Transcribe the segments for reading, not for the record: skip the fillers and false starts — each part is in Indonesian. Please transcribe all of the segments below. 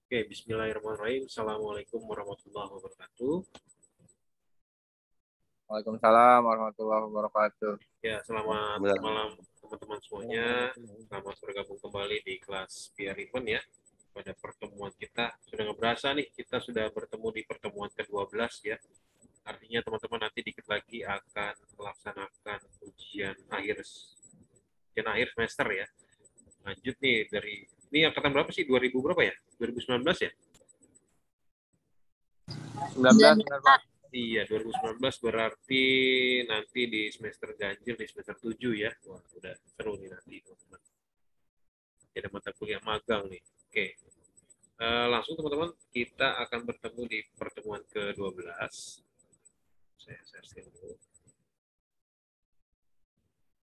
Oke, bismillahirrahmanirrahim. Assalamualaikum warahmatullahi wabarakatuh. Waalaikumsalam warahmatullahi wabarakatuh. Ya, selamat malam teman-teman semuanya. Selamat bergabung kembali di kelas PR Event ya. Pada pertemuan kita, sudah nggak berasa nih, kita sudah bertemu di pertemuan ke-12 ya. Artinya teman-teman nanti dikit lagi akan melaksanakan ujian akhir semester ya. Lanjut nih ini angkatan berapa sih? 2000 berapa ya? 2019 ya? 19 benar Pak. Iya, 2019 berarti nanti di semester ganjil di semester 7 ya. Wah, udah seru nih nanti, teman-teman. Ada mata kuliah magang nih. Oke. Langsung teman-teman, kita akan bertemu di pertemuan ke-12. Saya share dulu.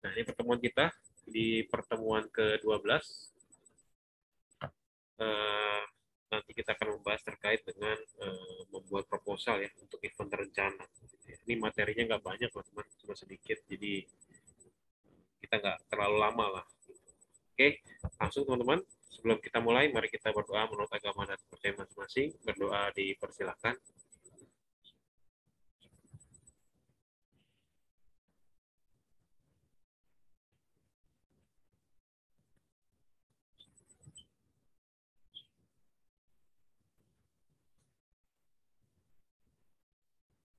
Nah, ini pertemuan kita di pertemuan ke-12. Eh, Nanti kita akan membahas terkait dengan membuat proposal ya untuk event terencana. Ini materinya nggak banyak, teman-teman, cuma sedikit. Jadi kita nggak terlalu lama lah. Oke, langsung teman-teman. Sebelum kita mulai, mari kita berdoa menurut agama dan percaya masing-masing. Berdoa dipersilakan.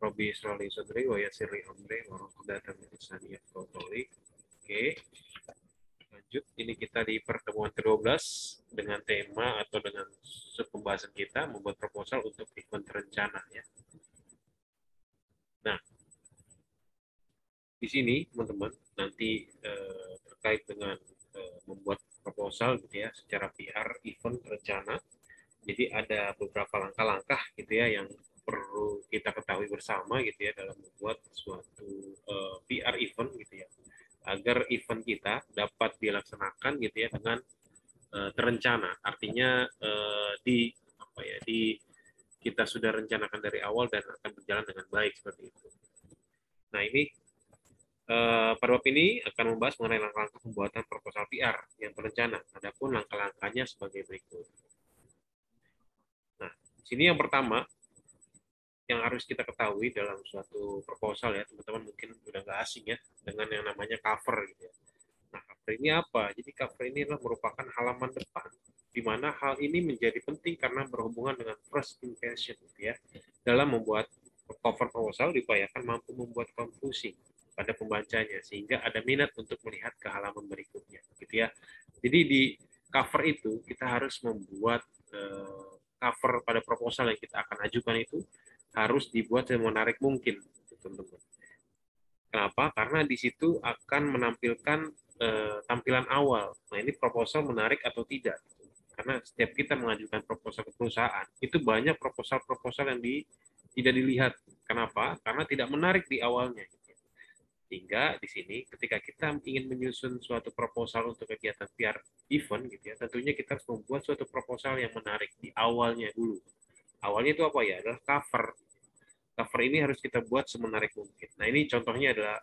Robi Israeli Sadri, wa Yasirli Amri, wa Rohdatan Minisani Yafrotolik. Oke, lanjut. Ini kita di pertemuan ke-12 dengan tema atau dengan pembahasan kita membuat proposal untuk event rencana ya. Nah, di sini teman-teman nanti terkait dengan membuat proposal gitu ya secara PR event rencana. Jadi ada beberapa langkah-langkah gitu ya yang perlu kita ketahui bersama gitu ya dalam membuat suatu PR event gitu ya agar event kita dapat dilaksanakan gitu ya dengan terencana. Artinya di apa ya di kita sudah rencanakan dari awal dan akan berjalan dengan baik seperti itu. Nah, ini pada bab ini akan membahas mengenai langkah-langkah pembuatan proposal PR yang terencana. Adapun langkah-langkahnya sebagai berikut. Nah, di sini yang pertama yang harus kita ketahui dalam suatu proposal ya, teman-teman mungkin udah nggak asing ya dengan yang namanya cover gitu ya. Nah, cover ini apa? Jadi cover ini adalah merupakan halaman depan di mana hal ini menjadi penting karena berhubungan dengan first impression gitu ya. Dalam membuat cover proposal diupayakan mampu membuat konklusi pada pembacanya sehingga ada minat untuk melihat ke halaman berikutnya gitu ya. Jadi di cover itu kita harus membuat cover pada proposal yang kita akan ajukan itu harus dibuat semenarik mungkin, teman-teman. Kenapa? Karena di situ akan menampilkan tampilan awal. Nah, ini proposal menarik atau tidak. Karena setiap kita mengajukan proposal ke perusahaan, itu banyak proposal-proposal yang tidak dilihat. Kenapa? Karena tidak menarik di awalnya. Sehingga di sini ketika kita ingin menyusun suatu proposal untuk kegiatan PR event gitu ya, tentunya kita harus membuat suatu proposal yang menarik di awalnya dulu. Awalnya itu apa ya? Adalah cover. Cover ini harus kita buat semenarik mungkin. Nah, ini contohnya adalah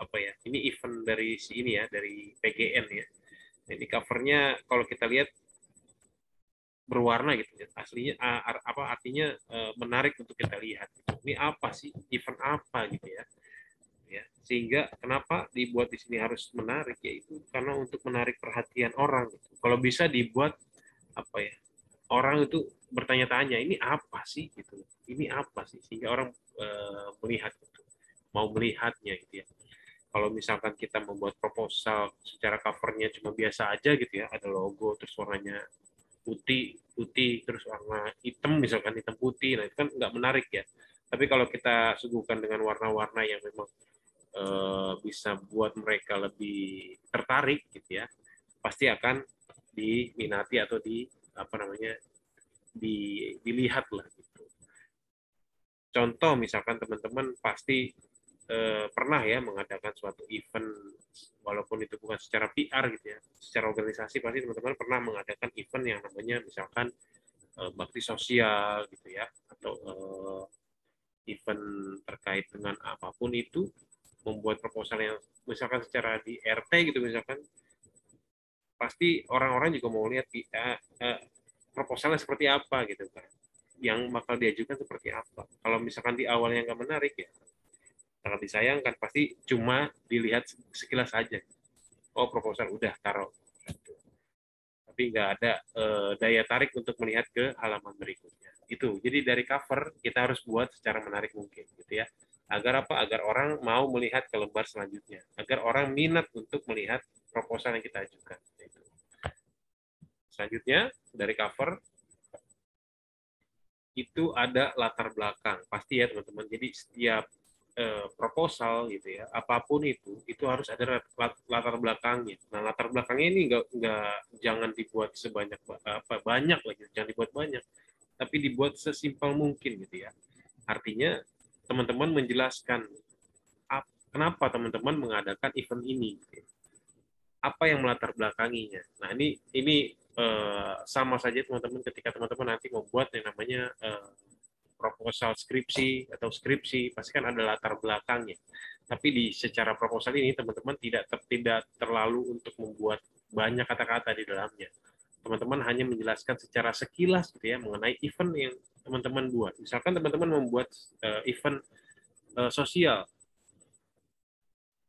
apa ya? Ini event dari si ini ya, dari PGN ya. Jadi covernya kalau kita lihat berwarna gitu ya. Aslinya apa artinya menarik untuk kita lihat. Ini apa sih? Event apa gitu ya? Ya, sehingga kenapa dibuat di sini harus menarik yaitu karena untuk menarik perhatian orang. Kalau bisa dibuat apa ya? Orang itu bertanya-tanya ini apa sih gitu. Ini apa sih sehingga orang melihat gitu. Mau melihatnya gitu ya. Kalau misalkan kita membuat proposal secara covernya cuma biasa aja gitu ya, ada logo terus warnanya putih putih terus warna hitam misalkan hitam putih, nah itu kan nggak menarik ya. Tapi kalau kita suguhkan dengan warna-warna yang memang bisa buat mereka lebih tertarik gitu ya, pasti akan diminati atau di apa namanya dilihat lah gitu. Contoh misalkan teman-teman pasti pernah ya mengadakan suatu event walaupun itu bukan secara PR gitu ya, secara organisasi pasti teman-teman pernah mengadakan event yang namanya misalkan bakti sosial gitu ya atau event terkait dengan apapun itu, membuat proposal yang misalkan secara di RT gitu misalkan, pasti orang-orang juga mau lihat proposalnya seperti apa gitu kan, yang bakal diajukan seperti apa. Kalau misalkan di awalnya nggak menarik ya sangat disayangkan, pasti cuma dilihat sekilas saja. Oh proposal udah taruh, tapi nggak ada daya tarik untuk melihat ke halaman berikutnya. Itu jadi dari cover kita harus buat secara menarik mungkin gitu ya, agar apa, agar orang mau melihat ke lembar selanjutnya, agar orang minat untuk melihat proposal yang kita ajukan. Selanjutnya dari cover itu ada latar belakang pasti ya teman-teman. Jadi setiap proposal gitu ya, apapun itu harus ada latar belakangnya. Nah latar belakangnya ini nggak jangan dibuat sebanyak apa banyak lagi, jangan dibuat banyak, tapi dibuat sesimpel mungkin gitu ya. Artinya teman-teman menjelaskan kenapa teman-teman mengadakan event ini, gitu ya. Apa yang melatar belakanginya. Nah ini sama saja teman-teman ketika teman-teman nanti membuat yang namanya proposal skripsi atau skripsi, pasti kan ada latar belakangnya. Tapi di secara proposal ini teman-teman tidak terlalu untuk membuat banyak kata-kata di dalamnya. Teman-teman hanya menjelaskan secara sekilas gitu ya mengenai event yang teman-teman buat. Misalkan teman-teman membuat event sosial.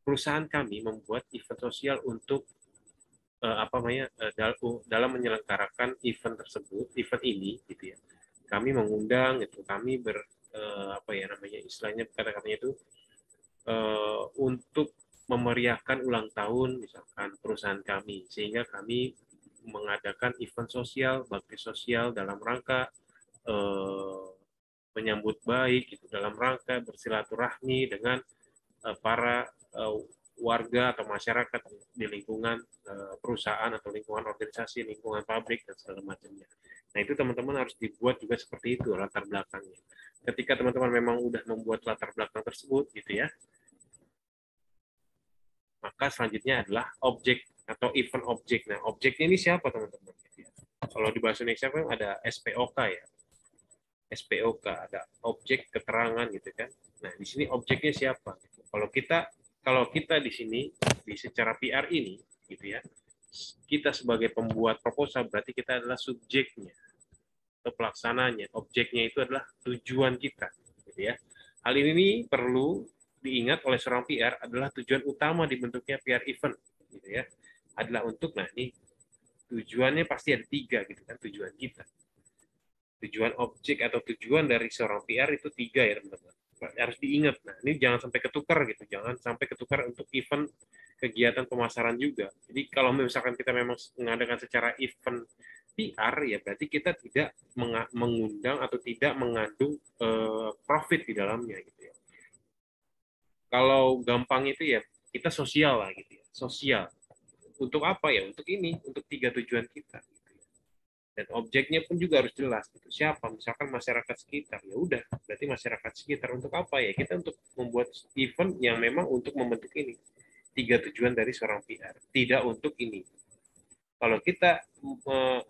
Perusahaan kami membuat event sosial untuk apa namanya dalam menyelenggarakan event tersebut, event ini gitu ya. Kami mengundang itu, kami apa ya namanya istilahnya kata-katanya itu untuk memeriahkan ulang tahun misalkan perusahaan kami, sehingga kami mengadakan event sosial, bakti sosial dalam rangka menyambut baik gitu, dalam rangka bersilaturahmi dengan para warga atau masyarakat di lingkungan perusahaan atau lingkungan organisasi, lingkungan pabrik dan segala macamnya. Nah itu teman-teman harus dibuat juga seperti itu latar belakangnya. Ketika teman-teman memang udah membuat latar belakang tersebut gitu ya, maka selanjutnya adalah objek atau event objek. Nah objeknya ini siapa teman-teman? Kalau di bahasa Indonesia kan ada SPOK ya, SPOK ada objek keterangan gitu kan. Nah di sini objeknya siapa? Kalau kita di sini di secara PR ini gitu ya, kita sebagai pembuat proposal berarti kita adalah subjeknya atau pelaksananya. Objeknya itu adalah tujuan kita gitu ya. Hal ini perlu diingat oleh seorang PR adalah tujuan utama dibentuknya PR event gitu ya, adalah untuk, nah ini tujuannya pasti ada 3 gitu kan, tujuan kita. Tujuan objek atau tujuan dari seorang PR itu 3 ya teman-teman, harus diingat. Nah ini jangan sampai ketukar gitu, jangan sampai ketukar untuk event kegiatan pemasaran juga. Jadi kalau misalkan kita memang mengadakan secara event PR ya berarti kita tidak mengundang atau tidak mengandung profit di dalamnya gitu ya. Kalau gampang itu ya kita sosial lah gitu ya, sosial. Untuk apa ya? Untuk ini, untuk 3 tujuan kita. Dan objeknya pun juga harus jelas gitu. Siapa? Misalkan masyarakat sekitar, ya udah berarti masyarakat sekitar. Untuk apa ya? Kita untuk membuat event yang memang untuk membentuk ini 3 tujuan dari seorang PR, tidak untuk ini. Kalau kita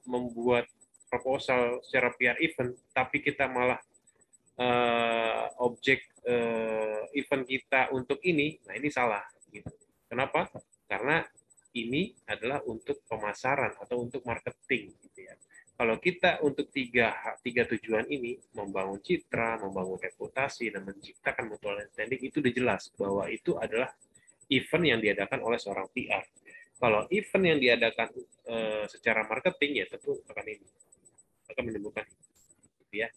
membuat proposal secara PR event tapi kita malah objek event kita untuk ini, nah ini salah gitu. Kenapa? Karena ini adalah untuk pemasaran atau untuk marketing gitu ya. Kalau kita untuk tiga tujuan ini, membangun citra, membangun reputasi, dan menciptakan mutual understanding, itu udah jelas bahwa itu adalah event yang diadakan oleh seorang PR. Kalau event yang diadakan secara marketing ya tentu akan menimbulkan gitu ya.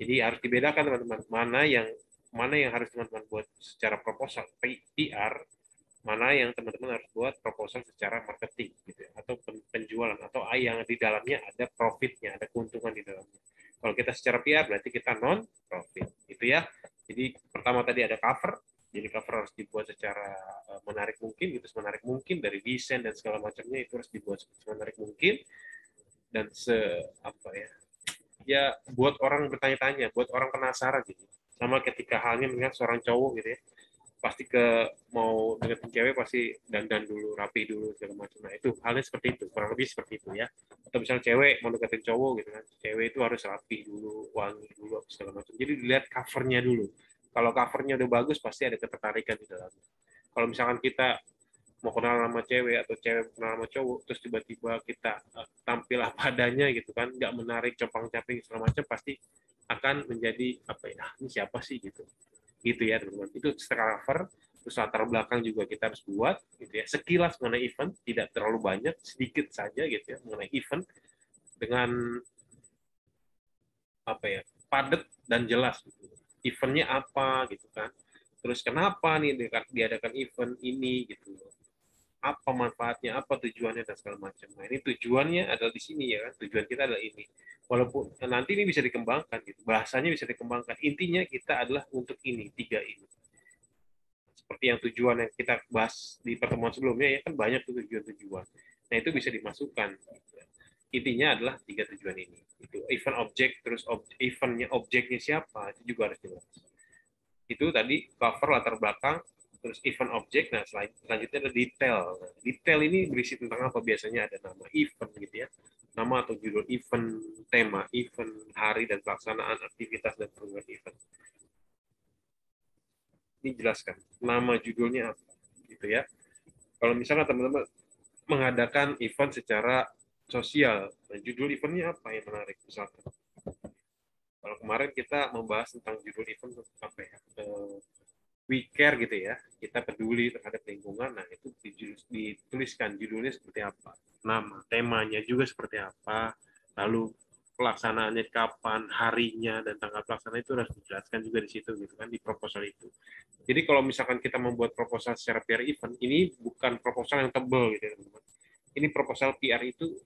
Jadi harus dibedakan teman-teman, mana yang harus teman-teman buat secara proposal PR, mana yang teman-teman harus buat proposal secara marketing gitu ya, atau penjualan, atau yang di dalamnya ada profitnya, ada keuntungan di dalamnya. Kalau kita secara PR berarti kita non profit gitu ya. Jadi pertama tadi ada cover, jadi cover harus dibuat secara menarik mungkin, gitu semenarik mungkin, dari desain dan segala macamnya itu harus dibuat semenarik mungkin, dan apa ya buat orang bertanya-tanya, buat orang penasaran gitu. Sama ketika halnya melihat seorang cowok gitu ya, pasti mau deketin cewek pasti dandan dulu, rapi dulu segala macam. Nah itu halnya seperti itu, kurang lebih seperti itu ya. Atau misalnya cewek mau deketin cowok gitu kan, cewek itu harus rapi dulu, wangi dulu segala macam. Jadi dilihat covernya dulu. Kalau covernya udah bagus pasti ada ketertarikan di dalamnya. Kalau misalkan kita mau kenal sama cewek atau cewek kenal sama cowok terus tiba-tiba kita tampil apa adanya gitu kan, nggak menarik compang-camping segala macam, pasti akan menjadi apa ya, ini siapa sih gitu ya teman-teman. Itu cover, terus latar belakang juga kita harus buat gitu ya, sekilas mengenai event, tidak terlalu banyak, sedikit saja gitu ya mengenai event, dengan apa ya, padat dan jelas gitu. Eventnya apa gitu kan, terus kenapa nih diadakan event ini gitu, apa manfaatnya, apa tujuannya, dan segala macam. Nah, ini tujuannya adalah di sini ya kan, tujuan kita adalah ini. Walaupun nanti ini bisa dikembangkan, gitu. Bahasanya bisa dikembangkan. Intinya kita adalah untuk ini, tiga ini. Seperti yang tujuan yang kita bahas di pertemuan sebelumnya, ya kan banyak tuh tujuan-tujuan. Nah, itu bisa dimasukkan. Intinya adalah tiga tujuan ini. Itu event objek, terus eventnya objeknya siapa, itu juga harus jelas. Itu tadi cover, latar belakang, terus event objek. Nah, selanjutnya ada detail. Nah, detail ini berisi tentang apa? Biasanya ada nama event gitu ya, nama atau judul event, tema event, hari dan pelaksanaan aktivitas dan program event. Ini jelaskan nama judulnya apa gitu ya. Kalau misalnya teman-teman mengadakan event secara sosial, nah, judul eventnya apa yang menarik misalkan. Kalau kemarin kita membahas tentang judul event apa ya, we care gitu ya, kita peduli terhadap lingkungan. Nah, itu dituliskan judulnya seperti apa, nama, temanya juga seperti apa, lalu pelaksanaannya kapan, harinya, dan tanggal pelaksanaan itu harus dijelaskan juga di situ gitu kan, di proposal itu. Jadi kalau misalkan kita membuat proposal secara PR event, ini bukan proposal yang tebal gitu ya teman-teman. Ini proposal PR itu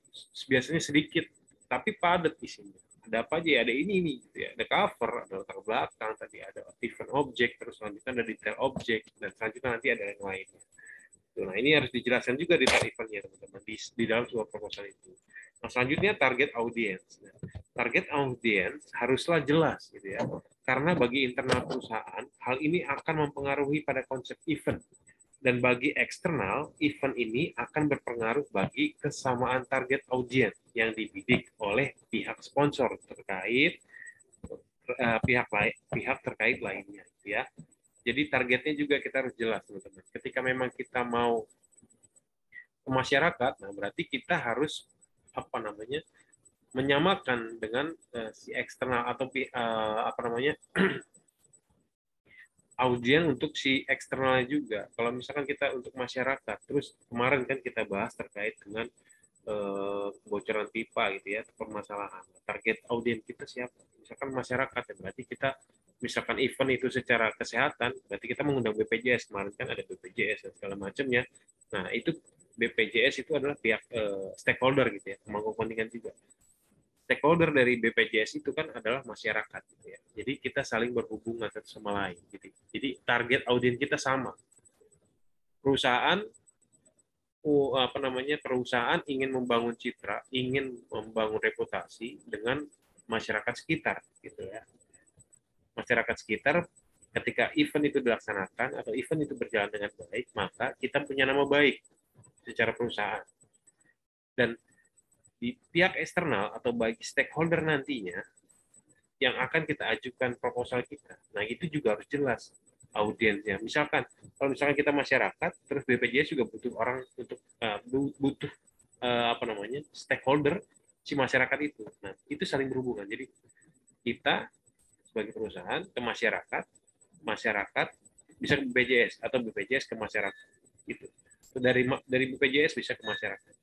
biasanya sedikit tapi padat isinya. Ada apa aja ya? Ada ini gitu ya. Ada cover, ada latar belakang, tadi ada event objek, terus selanjutnya ada detail objek, dan selanjutnya nanti ada yang lain. Nah, ini harus dijelaskan juga detail eventnya teman-teman di dalam sebuah proposal itu. Nah, selanjutnya target audience. Nah, target audience haruslah jelas gitu ya. Karena bagi internal perusahaan, hal ini akan mempengaruhi pada konsep event. Dan bagi eksternal, event ini akan berpengaruh bagi kesamaan target audiens yang dibidik oleh pihak sponsor terkait pihak terkait lainnya, ya. Jadi targetnya juga kita harus jelas, teman-teman. Ketika memang kita mau ke masyarakat, nah berarti kita harus apa namanya, menyamakan dengan si eksternal atau apa namanya, audien untuk si eksternalnya juga. Kalau misalkan kita untuk masyarakat, terus kemarin kan kita bahas terkait dengan bocoran pipa gitu ya, permasalahan. Target audien kita siapa? Misalkan masyarakat, ya berarti kita misalkan event itu secara kesehatan, berarti kita mengundang BPJS. Kemarin kan ada BPJS dan segala macamnya. Nah, itu BPJS itu adalah pihak stakeholder gitu ya, pemangku kepentingan juga. Stakeholder dari BPJS itu kan adalah masyarakat gitu ya. Jadi kita saling berhubungan satu sama lain gitu. Jadi target audiens kita sama. Perusahaan apa namanya, perusahaan ingin membangun citra, ingin membangun reputasi dengan masyarakat sekitar gitu ya. Masyarakat sekitar, ketika event itu dilaksanakan atau event itu berjalan dengan baik, maka kita punya nama baik secara perusahaan. Dan di pihak eksternal atau bagi stakeholder nantinya yang akan kita ajukan proposal kita, nah itu juga harus jelas audiensnya. Misalkan kalau misalkan kita masyarakat, terus BPJS juga butuh orang untuk butuh apa namanya, stakeholder si masyarakat itu. Nah, itu saling berhubungan. Jadi kita sebagai perusahaan ke masyarakat, masyarakat bisa ke BPJS atau BPJS ke masyarakat. Gitu. Dari BPJS bisa ke masyarakat.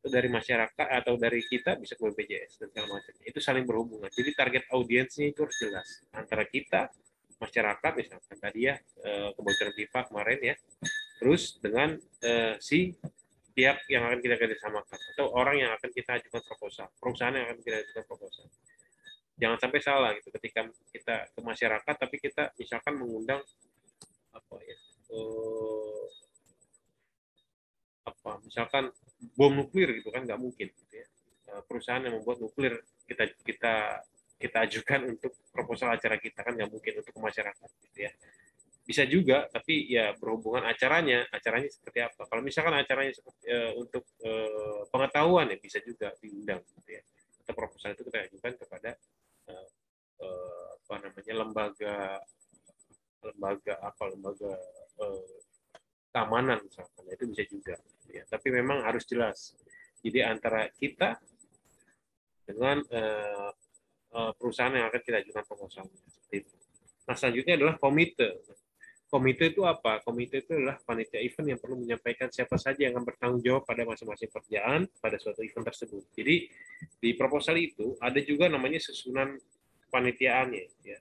Dari masyarakat atau dari kita bisa ke BPJS dan segala macam. Itu saling berhubungan. Jadi target audiensnya itu harus jelas antara kita, masyarakat, misalkan tadi ya kebocoran pipa kemarin ya, terus dengan si pihak yang akan kita kerjasamakan atau orang yang akan kita ajukan proposal, perusahaan yang akan kita ajukan proposal. Jangan sampai salah gitu ketika kita ke masyarakat tapi kita misalkan mengundang apa ya, apa misalkan bom nuklir gitu kan, nggak mungkin gitu ya. Perusahaan yang membuat nuklir kita ajukan untuk proposal acara kita, kan nggak mungkin untuk ke masyarakat gitu ya. Bisa juga, tapi ya berhubungan acaranya seperti apa. Kalau misalkan acaranya untuk pengetahuan, ya bisa juga diundang gitu ya. Atau proposal itu kita ajukan kepada apa namanya, lembaga keamanan misalkan, itu bisa juga gitu ya. Tapi memang harus jelas. Jadi antara kita dengan perusahaan yang akan kita ajukan proposalnya. Seperti itu. Nah, selanjutnya adalah komite. Komite itu apa? Komite itu adalah panitia event yang perlu menyampaikan siapa saja yang akan bertanggung jawab pada masing-masing pekerjaan pada suatu event tersebut. Jadi di proposal itu ada juga namanya susunan panitiaannya. Ya.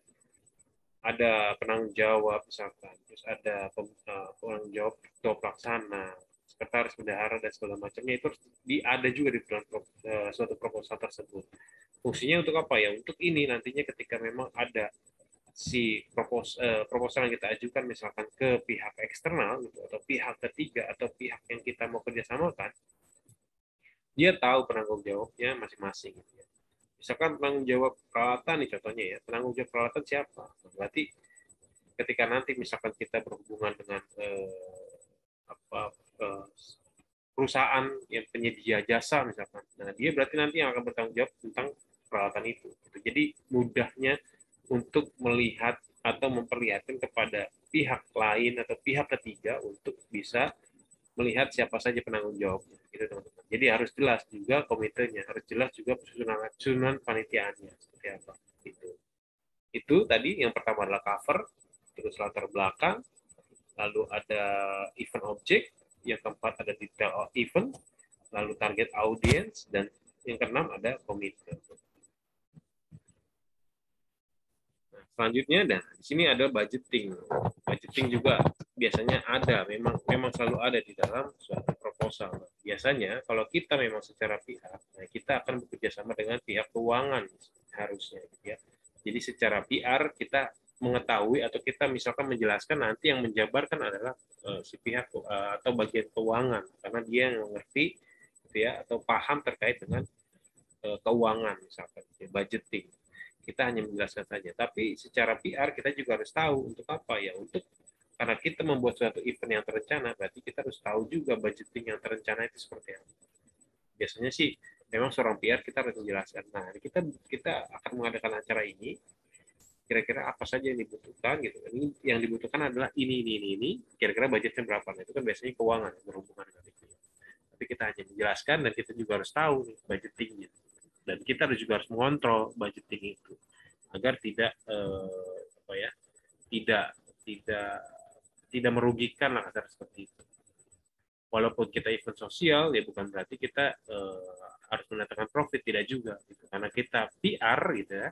Ada penanggung jawab misalkan, terus ada penanggung jawab ketua pelaksana, sekretaris bendahara dan segala macamnya itu ada juga di dalam suatu proposal tersebut. Fungsinya untuk apa ya? Untuk ini nantinya ketika memang ada si proposal yang kita ajukan misalkan ke pihak eksternal gitu, atau pihak ketiga atau pihak yang kita mau kerjasamakan, dia tahu penanggung jawabnya masing-masing. Gitu ya. Misalkan penanggung jawab peralatan nih contohnya ya, penanggung jawab peralatan siapa? Nah, berarti ketika nanti misalkan kita berhubungan dengan apa perusahaan yang penyedia jasa misalkan, nah dia berarti nanti yang akan bertanggung jawab tentang peralatan itu. Gitu. Jadi mudahnya untuk melihat atau memperlihatkan kepada pihak lain atau pihak ketiga untuk bisa melihat siapa saja penanggung jawabnya, gitu teman-teman. Jadi harus jelas juga komitenya, harus jelas juga susunan panitiaannya seperti apa. Itu tadi yang pertama adalah cover, terus latar belakang, lalu ada event object, yang keempat ada detail event, lalu target audience, dan yang keenam ada komitmen. Nah, selanjutnya, dan di sini ada budgeting. Budgeting juga biasanya ada, memang selalu ada di dalam suatu proposal. Biasanya kalau kita memang secara pihak, nah kita akan bekerja sama dengan pihak keuangan harusnya, ya. Jadi secara PR kita mengetahui atau kita misalkan menjelaskan, nanti yang menjabarkan adalah si pihak atau bagian keuangan, karena dia yang mengerti, gitu ya, atau paham terkait dengan keuangan misalkan, ya, budgeting. Kita hanya menjelaskan saja. Tapi secara PR kita juga harus tahu untuk apa ya, untuk karena kita membuat suatu event yang terencana, berarti kita harus tahu juga budgeting yang terencana itu seperti apa. Biasanya sih memang seorang PR kita harus menjelaskan. Nah, kita akan mengadakan acara ini, kira-kira apa saja yang dibutuhkan gitu. Ini yang dibutuhkan adalah ini. Kira-kira budgetnya berapa? Nah, itu kan biasanya keuangan yang berhubungan dengan itu. Tapi kita hanya menjelaskan dan kita juga harus tahu nih budgetingnya. Dan kita juga harus mengontrol budgeting itu agar tidak apa ya, tidak tidak tidak merugikan lah kasar seperti itu. Walaupun kita event sosial ya bukan berarti kita harus mendatangkan profit, tidak juga gitu. Karena kita PR gitu ya.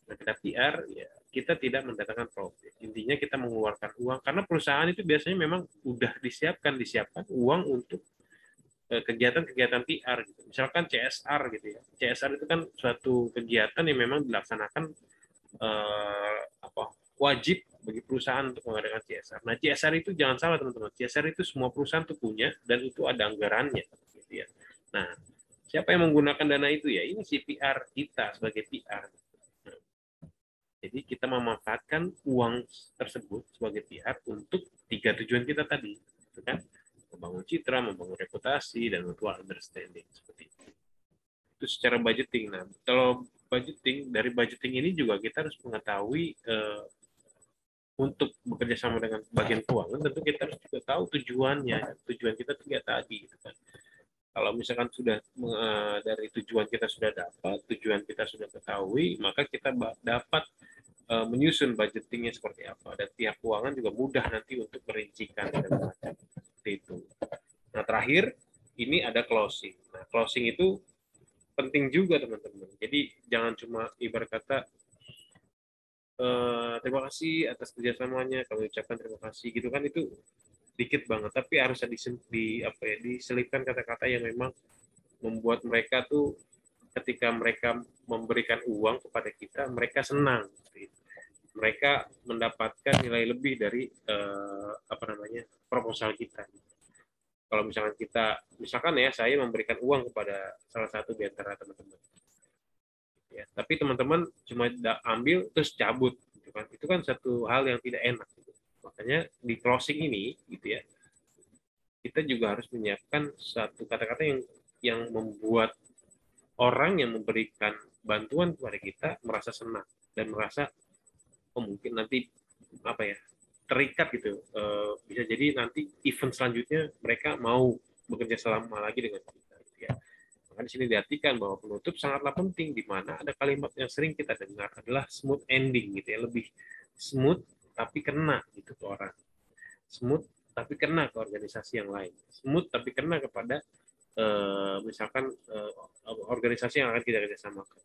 Nah, kita PR ya kita tidak mendatangkan profit. Intinya kita mengeluarkan uang karena perusahaan itu biasanya memang udah disiapkan uang untuk kegiatan-kegiatan PR gitu. Misalkan CSR gitu ya. CSR itu kan suatu kegiatan yang memang dilaksanakan wajib bagi perusahaan untuk mengadakan CSR. Nah, CSR itu jangan salah teman-teman. CSR itu semua perusahaan tuh punya dan itu ada anggarannya gitu ya. Nah, siapa yang menggunakan dana itu ya? Ini si PR kita sebagai PR. Nah, jadi kita memanfaatkan uang tersebut sebagai PR untuk 3 tujuan kita tadi, gitu kan? Membangun citra, membangun reputasi, dan mutual understanding seperti itu. Itu secara budgeting. Nah, kalau dari budgeting ini juga kita harus mengetahui untuk bekerja sama dengan bagian keuangan, tentu kita harus juga tahu tujuan kita tiga tadi gitu kan. Kalau misalkan sudah dari tujuan kita sudah dapat, tujuan kita sudah ketahui, maka kita dapat menyusun budgetingnya seperti apa, dan pihak keuangan juga mudah nanti untuk merincikan dan macam seperti itu. Nah, terakhir ini ada closing. Nah, closing itu penting juga teman-teman. Jadi jangan cuma ibarat kata terima kasih atas kerjasamanya, kami ucapkan terima kasih gitu kan, itu dikit banget, tapi harus diselipkan kata-kata yang memang membuat mereka tuh ketika mereka memberikan uang kepada kita, mereka senang, mereka mendapatkan nilai lebih dari proposal kita. Kalau misalkan ya saya memberikan uang kepada salah satu di antara teman-teman, ya, tapi teman-teman cuma ambil terus cabut gitu kan, itu kan satu hal yang tidak enak gitu. Makanya di closing ini gitu ya, kita juga harus menyiapkan satu kata-kata yang membuat orang yang memberikan bantuan kepada kita merasa senang dan merasa mungkin nanti terikat gitu, bisa jadi nanti event selanjutnya mereka mau bekerja sama lagi dengan kita gitu ya. Maka di sini diartikan bahwa penutup sangatlah penting, di mana ada kalimat yang sering kita dengar adalah smooth ending gitu ya, lebih smooth tapi kena gitu ke orang. Smooth tapi kena ke organisasi yang lain. Smooth tapi kena kepada misalkan organisasi yang akan kita kerjasamakan.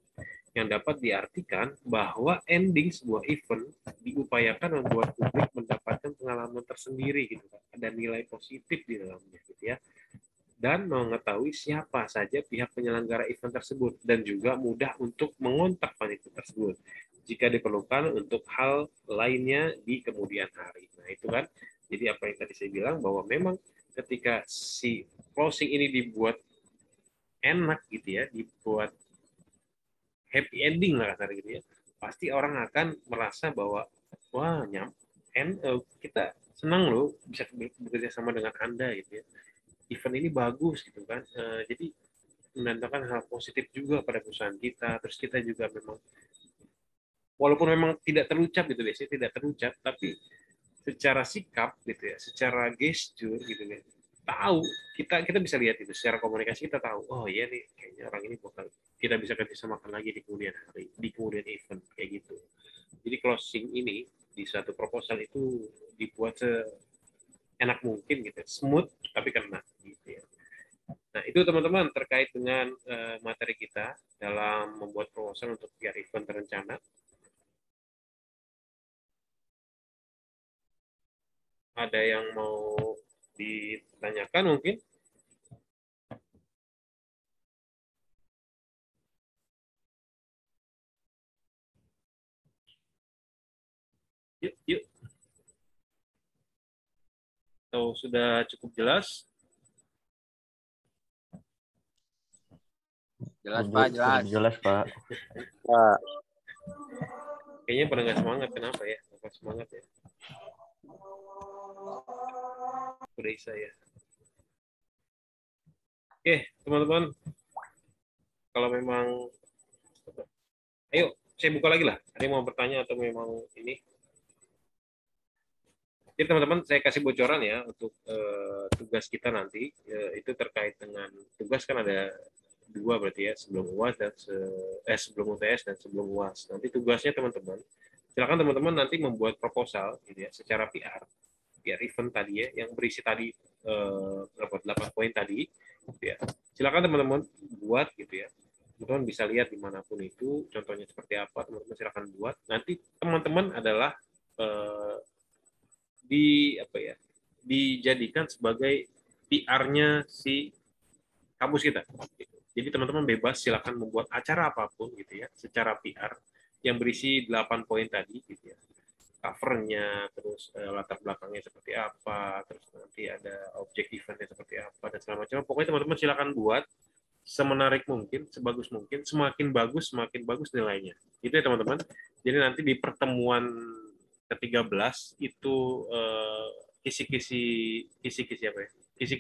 Yang dapat diartikan bahwa ending sebuah event diupayakan membuat publik mendapatkan pengalaman tersendiri gitu kan. Ada nilai positif di dalamnya gitu ya. Dan mengetahui siapa saja pihak penyelenggara event tersebut dan juga mudah untuk mengontak panitia tersebut jika diperlukan untuk hal lainnya di kemudian hari. Nah, itu kan. Jadi apa yang tadi saya bilang bahwa memang ketika si closing ini dibuat enak gitu ya, dibuat happy ending lah kasar gitu ya, pasti orang akan merasa bahwa wah kita senang loh bisa bekerja sama dengan Anda gitu ya. Event ini bagus gitu kan. Jadi menandakan hal positif juga pada perusahaan kita. Terus kita juga memang walaupun memang tidak terucap gitu biasanya tidak terucap, tapi secara sikap gitu ya, secara gesture gitu ya, tahu kita kita bisa lihat itu secara komunikasi kita tahu oh iya nih kayaknya orang ini bakal kita bisa kerjasamakan lagi di kemudian hari, di kemudian event kayak gitu. Jadi closing ini di satu proposal itu dibuat seenak mungkin gitu, smooth tapi kena gitu ya. Nah itu teman-teman terkait dengan materi kita dalam membuat proposal untuk PR event terencana. Ada yang mau ditanyakan mungkin? Yuk, yuk. Atau sudah cukup jelas? Jelas Pak, jelas. Jelas Pak. Pak. Kayaknya pada nggak semangat, kenapa ya? Nggak semangat ya? Udah saya. Oke, teman-teman. Kalau memang, ayo saya buka lagi lah. Ada yang mau bertanya atau memang ini? Jadi teman-teman saya kasih bocoran ya untuk tugas kita nanti. Itu terkait dengan tugas kan ada dua berarti ya, sebelum UAS dan sebelum UTS dan sebelum UAS. Nanti tugasnya teman-teman, silakan teman-teman nanti membuat proposal gitu ya secara PR event tadi ya yang berisi tadi 8 poin tadi gitu ya. Silakan teman-teman buat gitu ya. Teman-teman bisa lihat dimanapun itu contohnya seperti apa, teman-teman silakan buat. Nanti teman-teman adalah di apa ya, dijadikan sebagai PR-nya si kampus kita. Jadi teman-teman bebas silakan membuat acara apapun gitu ya secara PR yang berisi 8 poin tadi gitu ya. Covernya, terus latar belakangnya seperti apa, terus nanti ada objek eventnya seperti apa dan segala macam. Pokoknya teman-teman silakan buat semenarik mungkin, sebagus mungkin, semakin bagus nilainya. Itu ya teman-teman. Jadi nanti di pertemuan ke-13 itu kisi-kisi apa ya? Kisi-kisi